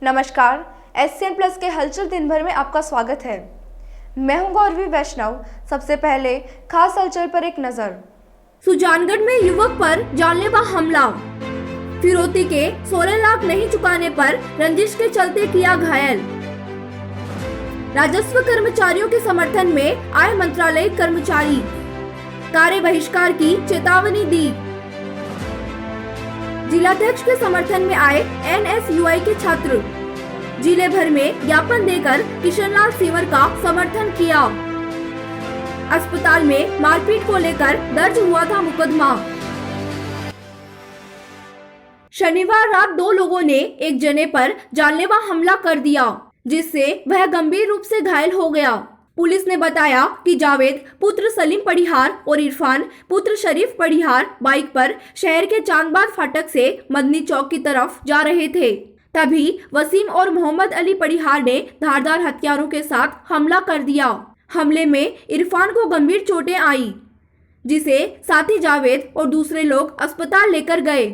नमस्कार, SCN plus के हलचल दिन भर में आपका स्वागत है। मैं हूं गौरवी वैष्णव। सबसे पहले खास हलचल पर एक नजर। सुजानगढ़ में युवक पर जानलेवा हमला। फिरौती के 16 लाख नहीं चुकाने पर रंजिश के चलते किया घायल। राजस्व कर्मचारियों के समर्थन में आए मंत्रालय कर्मचारी, कार्य बहिष्कार की चेतावनी दी। जिलाध्यक्ष के समर्थन में आए एनएसयूआई के छात्र, जिले भर में ज्ञापन देकर किशनलाल सीवर का समर्थन किया। अस्पताल में मारपीट को लेकर दर्ज हुआ था मुकदमा। शनिवार रात 2 लोगों ने एक जने पर जानलेवा हमला कर दिया, जिससे वह गंभीर रूप से घायल हो गया। पुलिस ने बताया कि जावेद पुत्र सलीम पढ़ियार और इरफान पुत्र शरीफ पढ़ियार बाइक पर शहर के चांदबाग फाटक से मदनी चौक की तरफ जा रहे थे। तभी वसीम और मोहम्मद अली पढ़ियार ने धारदार हथियारों के साथ हमला कर दिया। हमले में इरफान को गंभीर चोटें आई, जिसे साथी जावेद और दूसरे लोग अस्पताल लेकर गए,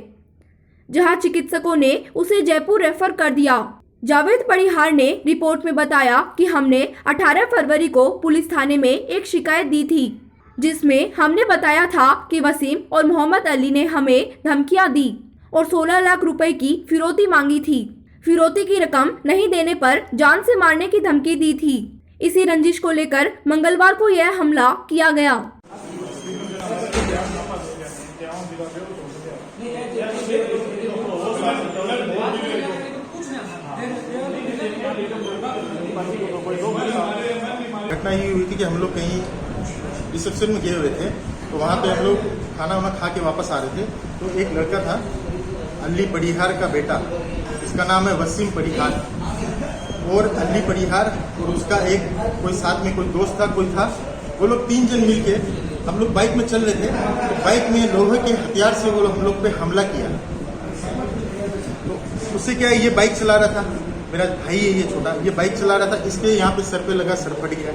जहां चिकित्सकों ने उसे जयपुर रेफर कर दिया। जावेद पढ़ियार ने रिपोर्ट में बताया कि हमने 18 फरवरी को पुलिस थाने में एक शिकायत दी थी, जिसमें हमने बताया था कि वसीम और मोहम्मद अली ने हमें धमकियां दी और 16 लाख रुपए की फिरौती मांगी थी। फिरौती की रकम नहीं देने पर जान से मारने की धमकी दी थी। इसी रंजिश को लेकर मंगलवार को यह हमला किया गया। घटना ये हुई थी कि हम लोग कहीं रिसेप्शन में गए हुए थे, तो वहाँ पे हम लोग खाना वाना खा के वापस आ रहे थे। तो एक लड़का था, अली पढ़ियार का बेटा, इसका नाम है वसीम पढ़ियार, और अली पढ़ियार और उसका एक कोई साथ में कोई दोस्त था, कोई था। वो लोग 3 जन मिलके हम लोग बाइक में चल रहे थे। तो बाइक में लोहे के हथियार से वो हम लोग पे हमला किया। तो उससे क्या है, ये बाइक चला रहा था, मेरा भाई है ये छोटा, ये बाइक चला रहा था, इसके यहाँ पे सर पे लगा, सर फट गया।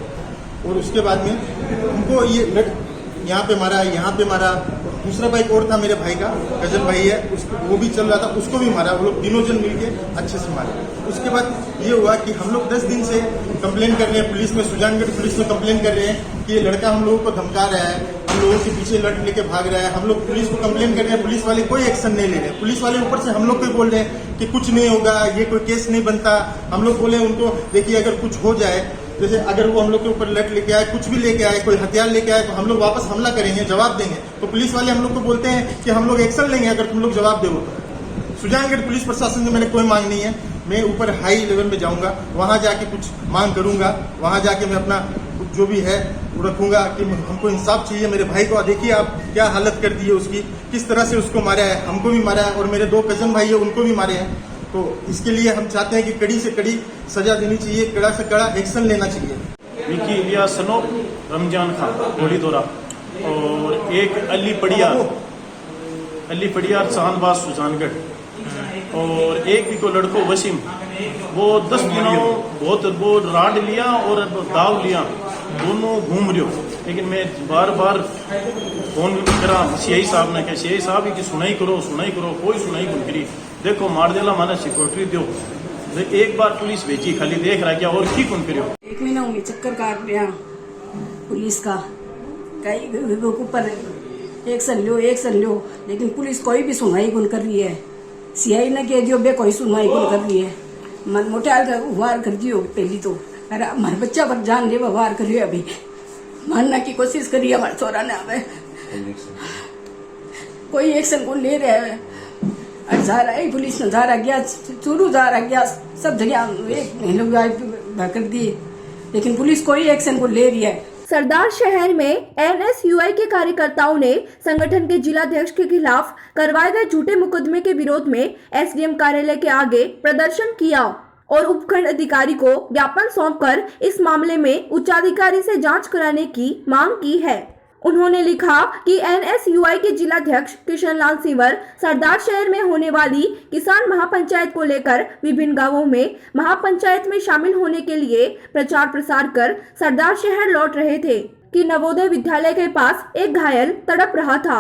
और उसके बाद में उनको ये यहाँ पे मारा, यहाँ पे मारा। दूसरा बाइक और था मेरे भाई का, कजन भाई है, उसको वो भी चल रहा था, उसको भी मारा। वो लोग तीनों जन मिलके अच्छे से मारे। उसके बाद ये हुआ कि हम लोग 10 दिन से कंप्लेन कर रहे हैं पुलिस में, सुजानगढ़ पुलिस में कंप्लेन कर रहे हैं कि ये लड़का हम लोगों को धमका रहा है, हम लोगों के पीछे लट लेके भाग रहा है। हम लोग पुलिस को कंप्लेन कर रहे हैं, पुलिस वाले कोई एक्शन नहीं ले रहे। पुलिस वाले ऊपर से हम लोग को बोल रहे हैं कि कुछ नहीं होगा, ये कोई केस नहीं बनता। हम लोग बोले उनको, देखिए अगर कुछ हो जाए, जैसे अगर वो हम लोग के ऊपर लट लेके आए, कुछ भी लेके आए, कोई हथियार लेके आए, तो हम लोग वापस हमला करेंगे, जवाब देंगे। तो पुलिस वाले हम लोग को बोलते हैं कि हम लोग एक्शन लेंगे अगर तुम लोग जवाब दो। सुजानगढ़ पुलिस प्रशासन से मैंने कोई मांग नहीं है। मैं ऊपर हाई लेवल में जाऊंगा, वहां जाके कुछ मांग करूंगा, वहां जाके मैं अपना जो भी है वो रखूंगा कि हमको इंसाफ चाहिए। मेरे भाई को देखिए आप क्या हालत कर दी है उसकी, किस तरह से उसको मारा है, हमको भी मारा है, और मेरे 2 कजन भाई है उनको भी मारे हैं। तो इसके लिए हम चाहते हैं कि कड़ी से कड़ी सजा देनी चाहिए, कड़ा से कड़ा एक्शन लेना चाहिए। विकी इलियास सनो रमजान खान गोली दौरा, और एक अली पढ़ियार चांदबाज सुजानगढ़, और एक भी को लड़को वसीम, वो 10 दिनों बहुत वो राड लिया और दाव लिया, दोनों घूम रहे हो। लेकिन मैं बार बार फोन करा सीआई साहब ने, कहा सीआई साहब की सुनाई करो, कोई सुनाई नहीं करी। देखो मार देला माने सिक्योरिटी दो, एक बार पुलिस भेजी, खाली देख रहा क्या और की कौन करियो। 1 महीना होंगे चक्कर काट रहा पुलिस का, कई ऊपर एक्शन लो, लेकिन पुलिस कोई भी सुनवाई कौन कर रही है। सीआई ने कह दियो बे कोई सुनवाई कौन कर रही है। मन मोटे वार कर दियो पहली तो, अरे हमारे बच्चा पर जान ले वार करियो। अभी मारने की कोशिश करी हमारे छोरा ने, हमें कोई एक्शन को ले रहा है। जा रहा है पुलिस ने, जा रहा गया चूरू, जा रहा गया सब जगह एक लोग कर दिए, लेकिन पुलिस कोई एक्शन को ले रही है। सरदार शहर में एनएसयूआई के कार्यकर्ताओं ने संगठन के जिलाध्यक्ष के खिलाफ करवाए गए झूठे मुकदमे के विरोध में एसडीएम कार्यालय के आगे प्रदर्शन किया और उपखंड अधिकारी को ज्ञापन सौंपकर इस मामले में उच्चाधिकारी से जांच कराने की मांग की है। उन्होंने लिखा कि एनएसयूआई के जिलाध्यक्ष किशनलाल सीवर सरदार शहर में होने वाली किसान महापंचायत को लेकर विभिन्न गांवों में महापंचायत में शामिल होने के लिए प्रचार प्रसार कर सरदार शहर लौट रहे थे कि नवोदय विद्यालय के पास एक घायल तड़प रहा था।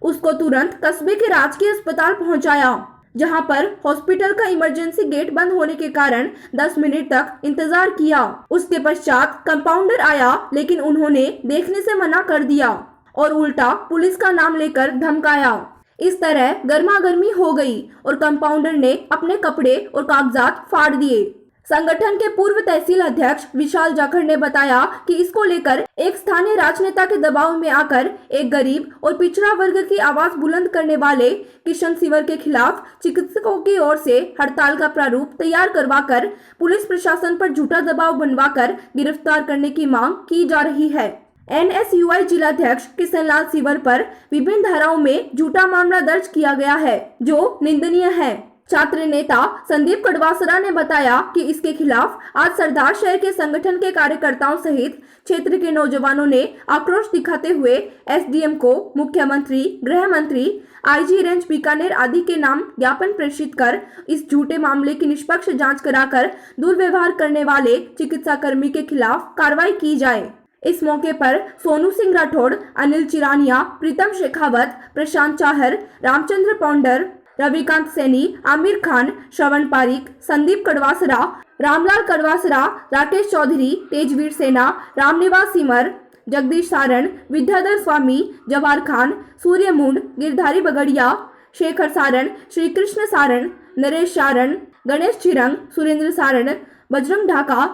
उसको तुरंत कस्बे के राजकीय अस्पताल पहुंचाया। जहां पर हॉस्पिटल का इमरजेंसी गेट बंद होने के कारण 10 मिनट तक इंतजार किया। उसके पश्चात कंपाउंडर आया, लेकिन उन्होंने देखने से मना कर दिया और उल्टा पुलिस का नाम लेकर धमकाया। इस तरह गर्मागर्मी हो गई और कंपाउंडर ने अपने कपड़े और कागजात फाड़ दिए। संगठन के पूर्व तहसील अध्यक्ष विशाल जाखड़ ने बताया कि इसको लेकर एक स्थानीय राजनेता के दबाव में आकर एक गरीब और पिछड़ा वर्ग की आवाज बुलंद करने वाले किशन सिवर के खिलाफ चिकित्सकों की ओर से हड़ताल का प्रारूप तैयार करवाकर पुलिस प्रशासन पर झूठा दबाव बनवाकर गिरफ्तार करने की मांग की जा रही है। NSUI जिलाध्यक्ष किशनलाल सिवर पर विभिन्न धाराओं में झूठा मामला दर्ज किया गया है, जो निंदनीय है। छात्र नेता संदीप कड़वासरा ने बताया कि इसके खिलाफ आज सरदार शहर के संगठन के कार्यकर्ताओं सहित क्षेत्र के नौजवानों ने आक्रोश दिखाते हुए SDM को मुख्यमंत्री, गृह मंत्री, IG रेंज बीकानेर आदि के नाम ज्ञापन प्रेषित कर इस झूठे मामले की निष्पक्ष जांच कराकर दुर्व्यवहार करने वाले चिकित्सा कर्मी के खिलाफ कार्रवाई की जाए। इस मौके पर सोनू सिंह राठौड़, अनिल चिरानिया, प्रीतम शेखावत, प्रशांत चाहर, रामचंद्र पौंडर, रविकांत सैनी, आमिर खान, श्रवण पारिक, संदीप कड़वासरा, रामलाल कड़वासरा, राकेश चौधरी, तेजवीर सेना, रामनिवास सिमर, जगदीश सारण, विद्याधर स्वामी, जवाहर खान, सूर्य मुंड, गिरधारी बगड़िया, शेखर सारण, श्री कृष्ण सारण, नरेश सारण, गणेश चिरंग, सुरेंद्र सारण, बजरंग ढाका,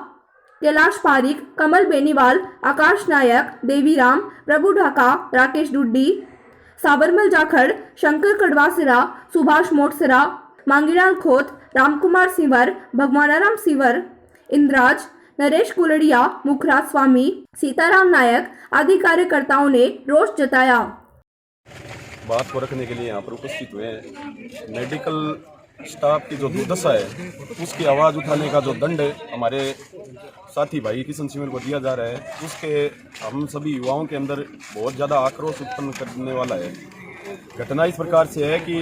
कैलाश पारिक, कमल बेनीवाल, आकाश नायक, देवीराम, प्रभु ढाका, राकेश डुड्डी, साबरमल जाखड़, शंकर कड़वासरा, सुभाष मोटसरा, मांगीलाल खोत, रामकुमार सिंवर, भगवानाराम सिंवर, इंद्राज, नरेश कुलड़िया, मुखराज स्वामी, सीताराम नायक आदि कार्यकर्ताओं ने रोष जताया। बात को रखने के लिए यहाँ पर उपस्थित हुए हैं। मेडिकल स्टाफ की जो दुर्दशा है उसकी आवाज़ उठाने का जो दंड हमारे साथी भाई किशन सिंवर को दिया जा रहा है, उसके हम सभी युवाओं के अंदर बहुत ज़्यादा आक्रोश उत्पन्न करने वाला है। घटना इस प्रकार से है कि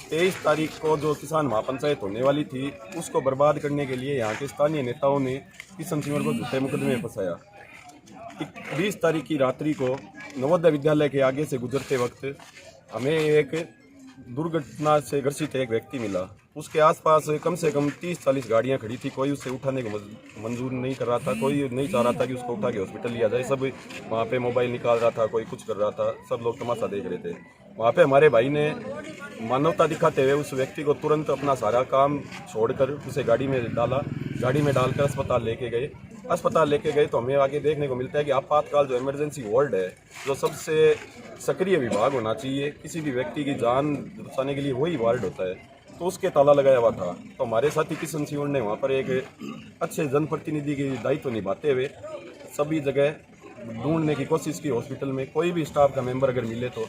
23 तारीख को जो किसान महापंचायत होने वाली थी उसको बर्बाद करने के लिए यहाँ के स्थानीय नेताओं ने किशन सिंवर को झूठे मुकदमे में फंसाया। 20 तारीख की रात्रि को नवोदय विद्यालय के आगे से गुजरते वक्त हमें एक दुर्घटना से ग्रसित एक व्यक्ति मिला। उसके आसपास कम से कम 30-40 गाड़ियां खड़ी थी। कोई उससे उठाने को मंजूर नहीं कर रहा था, कोई नहीं चाह रहा था कि उसको उठा के हॉस्पिटल लिया जाए। सब वहाँ पे मोबाइल निकाल रहा था, कोई कुछ कर रहा था, सब लोग तमाशा देख रहे थे। वहाँ पे हमारे भाई ने मानवता दिखाते हुए उस व्यक्ति को तुरंत अपना सारा काम छोड़कर उसे गाड़ी में डाला, गाड़ी में डालकर अस्पताल लेके गए। अस्पताल लेके गए तो हमें आगे देखने को मिलता है कि आपातकाल जो इमरजेंसी वार्ड है, जो सबसे सक्रिय विभाग होना चाहिए, किसी भी व्यक्ति की जान बचाने के लिए वही वार्ड होता है, तो उसके ताला लगाया हुआ था। तो हमारे साथी किशन सिंवर ने वहाँ पर एक अच्छे जनप्रतिनिधि की दायित्व निभाते हुए सभी जगह ढूंढने की कोशिश की। हॉस्पिटल में कोई भी स्टाफ का मेंबर अगर मिले तो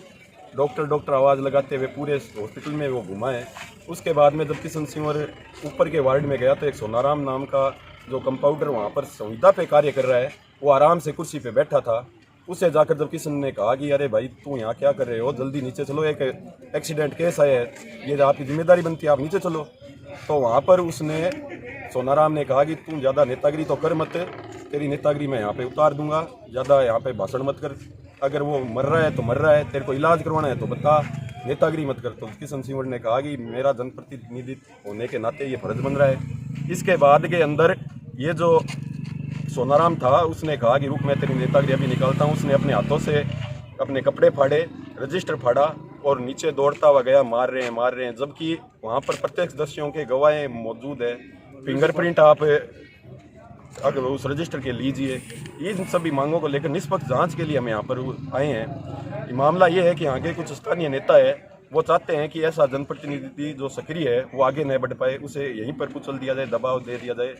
डॉक्टर आवाज़ लगाते हुए पूरे हॉस्पिटल में वो घुमाए। उसके बाद में जब किशन सिंवर ऊपर के वार्ड में गया तो एक सोनाराम नाम का जो कंपाउंडर वहाँ पर संविदा पे कार्य कर रहा है, वो आराम से कुर्सी पे बैठा था। उसे जाकर जब किशन ने कहा कि अरे भाई तू यहाँ क्या कर रहे हो, जल्दी नीचे चलो, एक एक्सीडेंट केस आया है, ये आपकी जिम्मेदारी बनती है, आप नीचे चलो। तो वहाँ पर उसने सोनाराम ने कहा कि तू ज़्यादा नेतागिरी तो कर मत, तेरी नेतागिरी मैं यहाँ पे उतार दूंगा, ज़्यादा यहाँ पे भाषण मत कर, अगर वो मर रहा है तो मर रहा है, तेरे को इलाज करवाना है तो बता, नेतागिरी मत कर। तो किशन सिंवर ने कहा कि मेरा जनप्रतिनिधि होने के नाते ये फर्ज बन रहा है। इसके बाद के अंदर ये जो सोनाराम था उसने कहा कि रुक मैं तेरी नेतागिरी अभी निकालता हूँ। उसने अपने हाथों से अपने कपड़े फाड़े, रजिस्टर फाड़ा और नीचे दौड़ता हुआ गया, मार रहे हैं, जबकि वहाँ पर प्रत्यक्षदर्शियों के गवाहें मौजूद है। फिंगरप्रिंट आप अगर उस रजिस्टर के लीजिए। इन सभी मांगों को लेकर निष्पक्ष जांच के लिए हम यहाँ पर आए हैं। मामला ये है कि यहाँ के कुछ स्थानीय नेता है, वो चाहते हैं कि ऐसा जनप्रतिनिधि जो सक्रिय है वो आगे न बढ़ पाए, उसे यहीं पर कुचल दिया जाए, दबाव दे दिया जाए।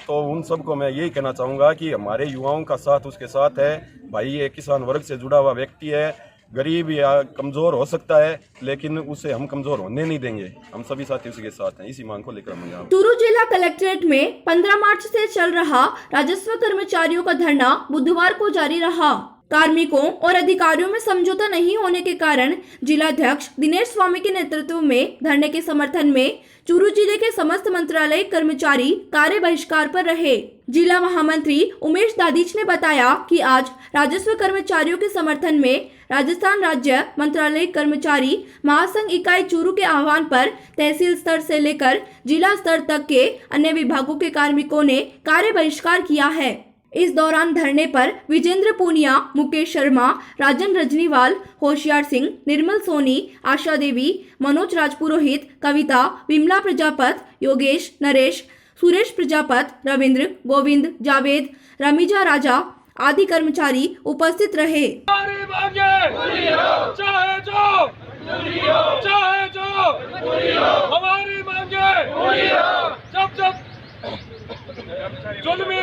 तो उन सबको मैं यही कहना चाहूँगा कि हमारे युवाओं का साथ उसके साथ है। भाई ये किसान वर्ग से जुड़ा हुआ व्यक्ति है, गरीब या कमज़ोर हो सकता है, लेकिन उसे हम कमज़ोर होने नहीं देंगे। हम सभी साथी उसी के साथ हैं। इसी मांग को लेकर हम यहाँ चूरू जिला कलेक्ट्रेट में 15 मार्च से चल रहा राजस्व कर्मचारियों का धरना बुधवार को जारी रहा। कार्मिकों और अधिकारियों में समझौता नहीं होने के कारण जिलाध्यक्ष दिनेश स्वामी के नेतृत्व में धरने के समर्थन में चूरू जिले के समस्त मंत्रालय कर्मचारी कार्य बहिष्कार पर रहे। जिला महामंत्री उमेश दादीच ने बताया कि आज राजस्व कर्मचारियों के समर्थन में राजस्थान राज्य मंत्रालय कर्मचारी महासंघ इकाई चूरू के आह्वान पर तहसील स्तर से लेकर जिला स्तर तक के अन्य विभागों के कार्मिकों ने कार्य बहिष्कार किया है। इस दौरान धरने पर विजेंद्र पूनिया, मुकेश शर्मा, राजन रजनीवाल, होशियार सिंह, निर्मल सोनी, आशा देवी, मनोज राजपुरोहित, कविता, विमला प्रजापत, योगेश, नरेश, सुरेश प्रजापत, रविंद्र, गोविंद, जावेद, रमीजा राजा आदि कर्मचारी उपस्थित रहे। हमारी मांगे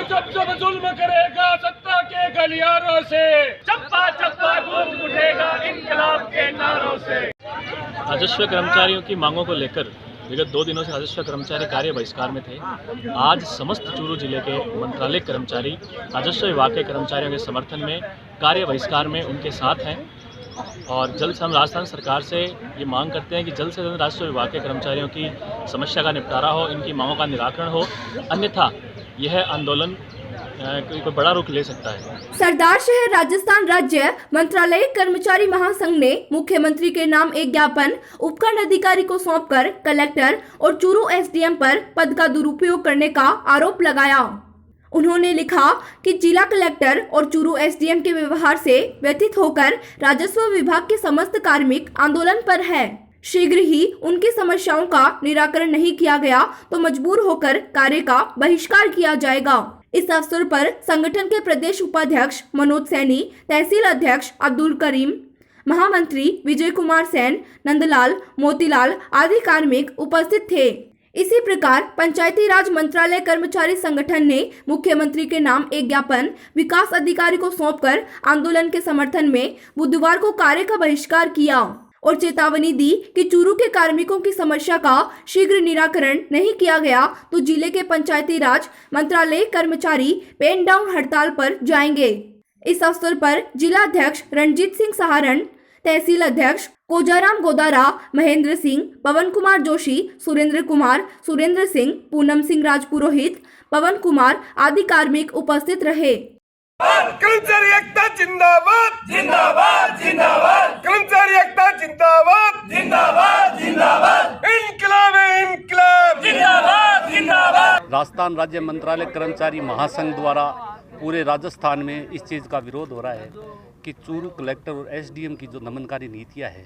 जब जुल्म करेगा सत्ता के गलियारों से, चप्पा चप्पा गूंज उठेगा इनकलाब के नारों से। राजस्व कर्मचारियों की मांगों को लेकर विगत 2 दिनों से राजस्व कर्मचारी कार्य बहिष्कार में थे। आज समस्त चूरू जिले के मंत्रालय कर्मचारी राजस्व विभाग के कर्मचारियों के समर्थन में कार्य बहिष्कार में उनके साथ हैं और जल्द से हम राजस्थान सरकार से ये मांग करते हैं कि जल्द से जल्द राजस्व विभाग के कर्मचारियों की समस्या का निपटारा हो, इनकी मांगों का निराकरण हो, अन्यथा यह आंदोलन कोई बड़ा रुख ले सकता है। सरदार शहर राजस्थान राज्य मंत्रालय कर्मचारी महासंघ ने मुख्यमंत्री के नाम एक ज्ञापन उपखंड अधिकारी को सौंपकर कलेक्टर और चूरू एसडीएम पर पद का दुरुपयोग करने का आरोप लगाया। उन्होंने लिखा कि जिला कलेक्टर और चूरू एसडीएम के व्यवहार से व्यथित होकर राजस्व विभाग के समस्त कार्मिक आंदोलन पर है। शीघ्र ही उनकी समस्याओं का निराकरण नहीं किया गया तो मजबूर होकर कार्य का बहिष्कार किया जाएगा। इस अवसर पर संगठन के प्रदेश उपाध्यक्ष मनोज सैनी, तहसील अध्यक्ष अब्दुल करीम, महामंत्री विजय कुमार सेन, नंदलाल, मोतीलाल आदि कार्मिक उपस्थित थे। इसी प्रकार पंचायती राज मंत्रालय कर्मचारी संगठन ने मुख्यमंत्री के नाम एक ज्ञापन विकास अधिकारी को सौंपकर आंदोलन के समर्थन में बुधवार को कार्य का बहिष्कार किया और चेतावनी दी कि चूरू के कार्मिकों की समस्या का शीघ्र निराकरण नहीं किया गया तो जिले के पंचायती राज मंत्रालय कर्मचारी पेन डाउन हड़ताल पर जाएंगे। इस अवसर पर जिला अध्यक्ष रणजीत सिंह सहारण, तहसील अध्यक्ष कोजाराम गोदारा, महेंद्र सिंह, पवन कुमार जोशी, सुरेंद्र कुमार, सुरेंद्र सिंह, पूनम सिंह राजपुरोहित, पवन कुमार आदि कार्मिक उपस्थित रहे। कर्मचारी एकता जिंदाबाद जिंदाबाद जिंदाबाद, कर्मचारी एकता जिंदाबाद जिंदाबाद जिंदाबाद, इनकलाब इनकलाब जिंदाबाद जिंदाबाद। राजस्थान राज्य मंत्रालय कर्मचारी महासंघ द्वारा पूरे राजस्थान में इस चीज़ का विरोध हो रहा है कि चूरू कलेक्टर और एसडीएम की जो दमनकारी नीतियां है,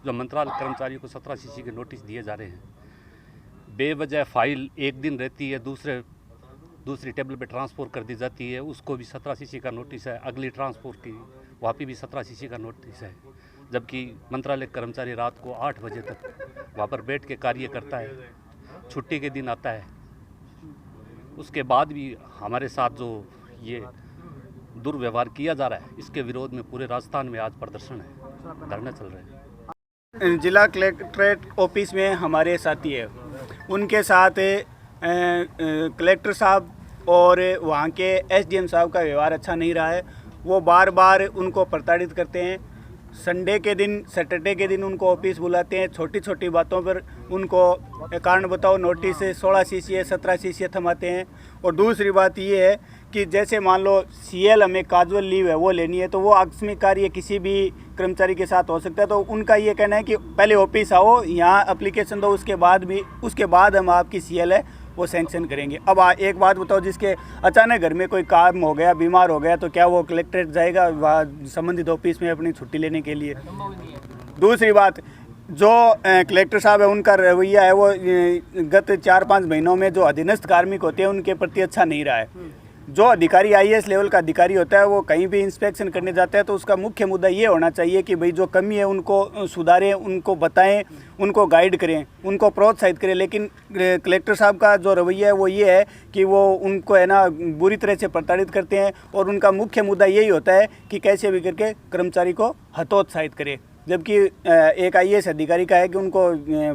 जो मंत्रालय कर्मचारियों को 17 सीसी के नोटिस दिए जा रहे हैं, बेवजह फाइल एक दिन रहती है दूसरी टेबल पे ट्रांसफर कर दी जाती है, उसको भी 17 सीसी का नोटिस है, अगली ट्रांसफर की वहाँ पे भी 17 सीसी का नोटिस है, जबकि मंत्रालय कर्मचारी रात को 8 बजे तक वहाँ पर बैठ के कार्य करता है, छुट्टी के दिन आता है। उसके बाद भी हमारे साथ जो ये दुर्व्यवहार किया जा रहा है, इसके विरोध में पूरे राजस्थान में आज प्रदर्शन है, धरना चल रहे हैं। जिला कलेक्ट्रेट ऑफिस में हमारे साथी है, उनके साथ कलेक्टर साहब और वहाँ के एसडीएम साहब का व्यवहार अच्छा नहीं रहा है। वो बार बार उनको प्रताड़ित करते हैं। संडे के दिन, सैटरडे के दिन उनको ऑफिस बुलाते हैं, छोटी छोटी बातों पर उनको कारण बताओ नोटिस 16 सीसी 17 सीसी थमाते हैं। और दूसरी बात ये है कि जैसे मान लो सीएल हमें काजुअल लीव है वो लेनी है, तो वो आकस्मिक कार्य किसी भी कर्मचारी के साथ हो सकता है। तो उनका ये कहना है कि पहले ऑफिस आओ, यहाँ एप्लीकेशन दो, उसके बाद हम आपकी सीएल है वो सैंक्शन करेंगे। अब एक बात बताओ, जिसके अचानक घर में कोई काम हो गया, बीमार हो गया, तो क्या वो कलेक्ट्रेट जाएगा वहाँ संबंधित ऑफिस में अपनी छुट्टी लेने के लिए? दूसरी बात, जो कलेक्टर साहब है उनका रवैया है वो गत 4-5 महीनों में जो अधीनस्थ कार्मिक होते हैं उनके प्रति अच्छा नहीं रहा है। जो अधिकारी आईएएस लेवल का अधिकारी होता है वो कहीं भी इंस्पेक्शन करने जाता है तो उसका मुख्य मुद्दा ये होना चाहिए कि भाई जो कमी है उनको सुधारें, उनको बताएं, उनको गाइड करें, उनको प्रोत्साहित करें। लेकिन कलेक्टर साहब का जो रवैया है वो ये है कि वो उनको है ना बुरी तरह से प्रताड़ित करते हैं और उनका मुख्य मुद्दा यही होता है कि कैसे भी करके कर्मचारी को हतोत्साहित करें। जबकि एक आईएएस अधिकारी का है कि उनको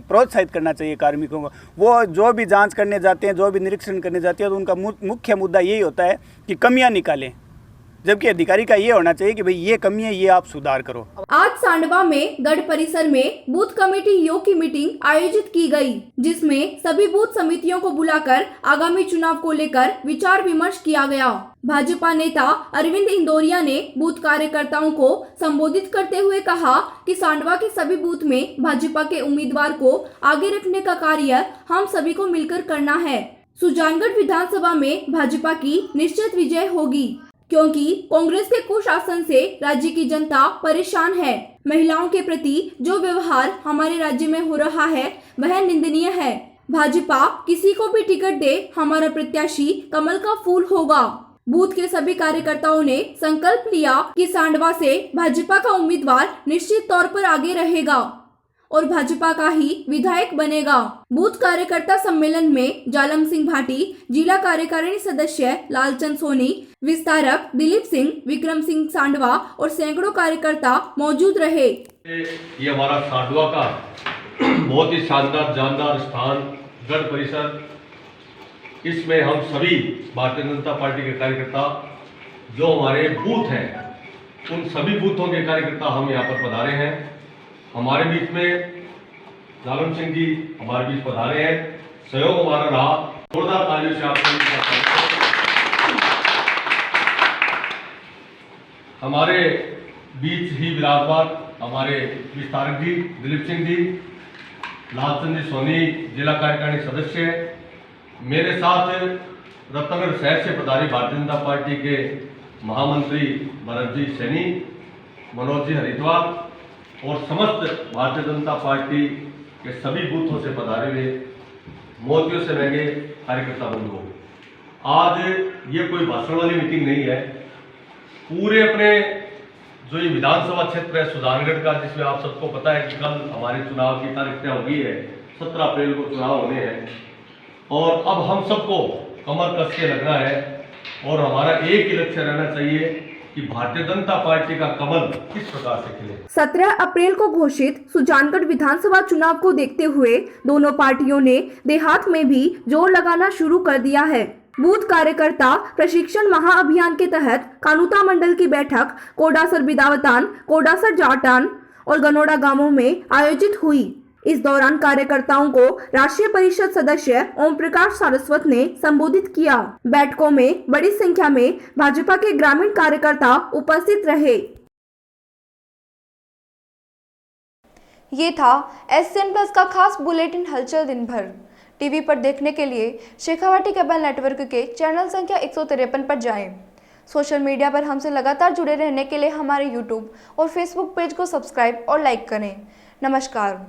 प्रोत्साहित करना चाहिए कार्मिकों को। वो जो भी जांच करने जाते हैं, जो भी निरीक्षण करने जाते हैं, तो उनका मुख्य मुद्दा यही होता है कि कमियां निकालें, जबकि अधिकारी का ये होना चाहिए कि भाई ये कमी है, ये आप सुधार करो। आज सांडवा में गढ़ परिसर में बूथ कमेटी योग की मीटिंग आयोजित की गई, जिसमें सभी बूथ समितियों को बुलाकर आगामी चुनाव को लेकर विचार विमर्श किया गया। भाजपा नेता अरविंद इंदौरिया ने बूथ कार्यकर्ताओं को संबोधित करते हुए कहा कि सांडवा के सभी बूथ में भाजपा के उम्मीदवार को आगे रखने का कार्य हम सभी को मिलकर करना है। सुजानगढ़ विधानसभा में भाजपा की निश्चित विजय होगी, क्योंकि कांग्रेस के कुशासन से राज्य की जनता परेशान है। महिलाओं के प्रति जो व्यवहार हमारे राज्य में हो रहा है वह निंदनीय है। भाजपा किसी को भी टिकट दे, हमारा प्रत्याशी कमल का फूल होगा। बूथ के सभी कार्यकर्ताओं ने संकल्प लिया कि सांडवा से भाजपा का उम्मीदवार निश्चित तौर पर आगे रहेगा और भाजपा का ही विधायक बनेगा। बूथ कार्यकर्ता सम्मेलन में जालम सिंह भाटी, जिला कार्यकारिणी सदस्य लालचंद सोनी, विस्तारक दिलीप सिंह, विक्रम सिंह सांडवा और सैकड़ों कार्यकर्ता मौजूद रहे। ये हमारा सांडवा का बहुत ही शानदार जानदार स्थान गढ़ परिसर, इसमें हम सभी भारतीय जनता पार्टी के कार्यकर्ता जो हमारे बूथ हैं उन सभी बूथों के कार्यकर्ता हम यहाँ पर पधारे हैं। हमारे बीच में जालम सिंह जी हमारे बीच पधारे हैं। सहयोग हमारा रहा, जोरदार तालियों से आप हमारे बीच ही विराजमान हमारे विस्तारक जी दिलीप सिंह जी, लालचंद जी सोनी जिला कार्यकारिणी सदस्य, मेरे साथ रत्नगर शहर से पधारी भारतीय जनता पार्टी के महामंत्री भरत जी सैनी, मनोज जी हरिद्वार और समस्त भारतीय जनता पार्टी के सभी बूथों से पधारे हुए मोतियों से महंगे कार्यकर्ता बंधुओं, आज ये कोई भाषण वाली मीटिंग नहीं है। पूरे अपने जो ये विधानसभा क्षेत्र है सुजानगढ़ का, जिसमें आप सबको पता है कि कल हमारे चुनाव की तारीख तय हो गई है, 17 अप्रैल को चुनाव होने हैं और अब हम सबको कमर कस के लगना है और हमारा एक ही लक्ष्य रहना चाहिए कि भारतीय जनता पार्टी का कमल किस प्रकार से खिले। 17 अप्रैल को घोषित सुजानगढ़ विधानसभा चुनाव को देखते हुए दोनों पार्टियों ने देहात में भी जोर लगाना शुरू कर दिया है। बूथ कार्यकर्ता प्रशिक्षण महाअभियान के तहत कानूता मंडल की बैठक कोडासर बिदावतान, कोडासर जाटान और गनोड़ा गांवों में आयोजित हुई। इस दौरान कार्यकर्ताओं को राष्ट्रीय परिषद सदस्य ओम प्रकाश सारस्वत ने संबोधित किया। बैठकों में बड़ी संख्या में भाजपा के ग्रामीण कार्यकर्ता उपस्थित रहे। ये था SCN प्लस का खास बुलेटिन हलचल दिन भर। टीवी पर देखने के लिए शेखावाटी केबल नेटवर्क के चैनल संख्या 153 पर जाएं। सोशल मीडिया पर हमसे लगातार जुड़े रहने के लिए हमारे YouTube और Facebook पेज को सब्सक्राइब और लाइक करें। नमस्कार।